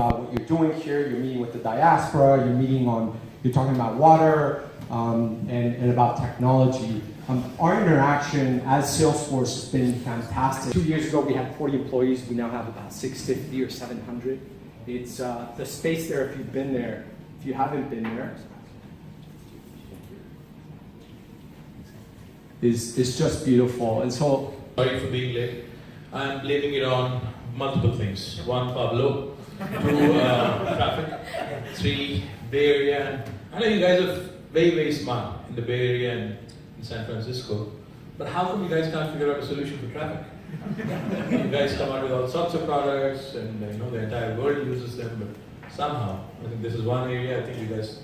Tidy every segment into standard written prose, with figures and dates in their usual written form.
about what you're doing here. You're meeting with the diaspora. You're talking about water and about technology. Our interaction as Salesforce has been fantastic. 2 years ago, we had 40 employees. We now have about 650 or 700. It's the space there. If you've been there, if you haven't been there, is just beautiful. And so, sorry for being late. I'm blaming it on multiple things. One, Pablo. Two, traffic. Three, Bay Area. I know you guys are very, very smart in the Bay Area and in San Francisco, but how come you guys can't figure out a solution for traffic? You guys come out with all sorts of products, and you know the entire world uses them, but somehow, I think this is one area I think you guys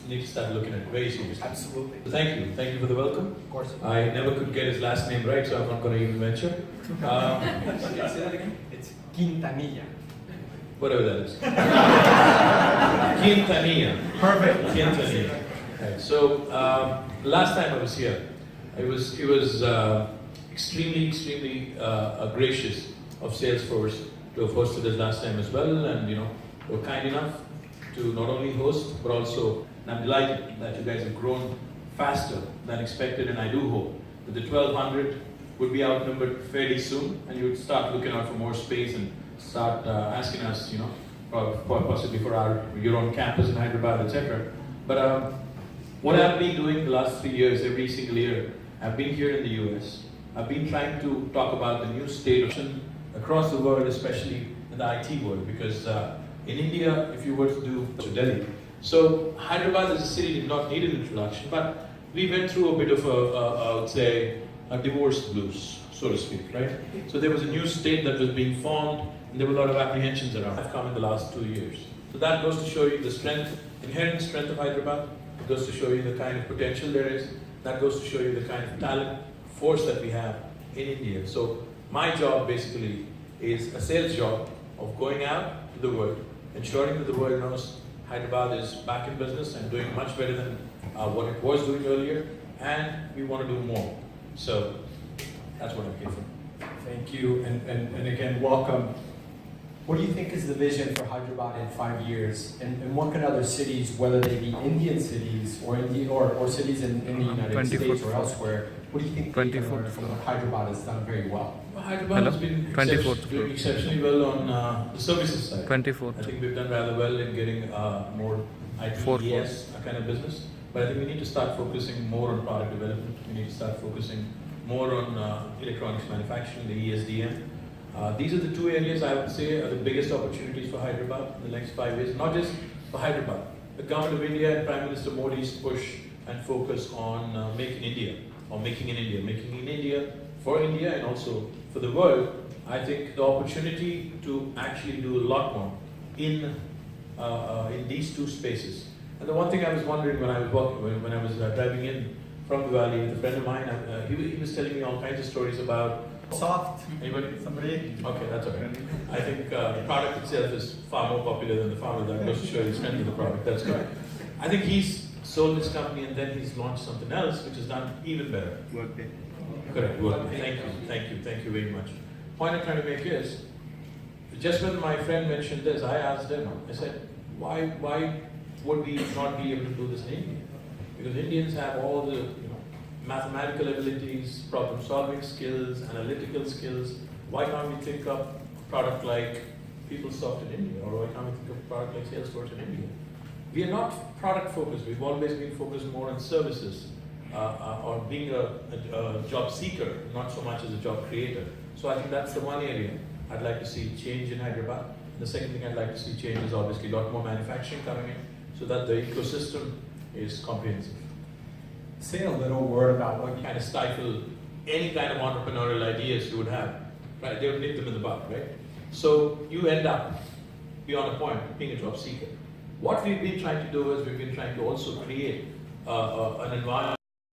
need to start looking at very seriously. absolutely. So thank you for the welcome. Of course. I never could get his last name right, so I'm not going to even venture. Say that again? It's Quintanilla. Whatever that is. Quintanilla. Perfect. Quintanilla. Right. So last time I was here, it was extremely gracious of Salesforce to have hosted us last time as well, and you know, were kind enough to not only host but also. And I'm delighted that you guys have grown faster than expected, and I do hope that the 1200 would be outnumbered fairly soon, and you would start looking out for more space and start asking us, you know, possibly for your own campus in Hyderabad, etc. But what I've been doing the last 3 years, every single year, I've been here in the US. I've been trying to talk about the new state of across the world, especially in the IT world, because in India, if you were to do to Delhi. So Hyderabad as a city did not need an introduction, but we went through a bit of I would say, a divorce blues, so to speak, right? So there was a new state that was being formed, and there were a lot of apprehensions around. Have come in the last 2 years. So that goes to show you the strength, inherent strength of Hyderabad. It goes to show you the kind of potential there is. That goes to show you the kind of talent, force that we have in India. So my job basically is a sales job of going out to the world, ensuring that the world knows Hyderabad is back in business and doing much better than what it was doing earlier, and we want to do more. So that's what I'm here for. Thank you, and again, welcome. What do you think is the vision for Hyderabad in 5 years? And what can other cities, whether they be Indian cities or cities in the United States or elsewhere, what do you think they can learn from what Hyderabad has done very well? Well, Hyderabad has been doing exceptionally well on the services side. 24th. I think we've done rather well in getting more ITES kind of business. But I think we need to start focusing more on product development. We need to start focusing more on electronics manufacturing, the ESDM. These are the two areas I would say are the biggest opportunities for Hyderabad in the next 5 years. Not just for Hyderabad. The government of India and Prime Minister Modi's push and focus on making India, or making in India for India and also for the world. I think the opportunity to actually do a lot more in these two spaces. And the one thing I was wondering when I was when I was driving in from the valley with a friend of mine, he was telling me all kinds of stories about Soft. Anybody? Somebody? Okay, that's okay. I think the product itself is far more popular than the founder. That goes to show you the strength of the product. That's correct. I think he's sold his company and then he's launched something else which has done even better. Workday. Correct. Workday. Thank you very much. Point I'm trying to make is, just when my friend mentioned this, I asked him. I said, why would we not be able to do this in India? Because Indians have all the mathematical abilities, problem-solving skills, analytical skills. Why can't we think of a product like PeopleSoft in India, or why can't we think of a product like Salesforce in India? We are not product-focused. We've always been focused more on services, or being a job seeker, not so much as a job creator. So I think that's the one area I'd like to see change in Hyderabad. The second thing I'd like to see change is obviously a lot more manufacturing coming in, so that the ecosystem is comprehensive. Say a little word about what you Kind of stifle any kind of entrepreneurial ideas you would have, right? They would nip them in the bud, right? So you end up, beyond a point, being a job seeker. What we've been trying to do is we've been trying to also create an environment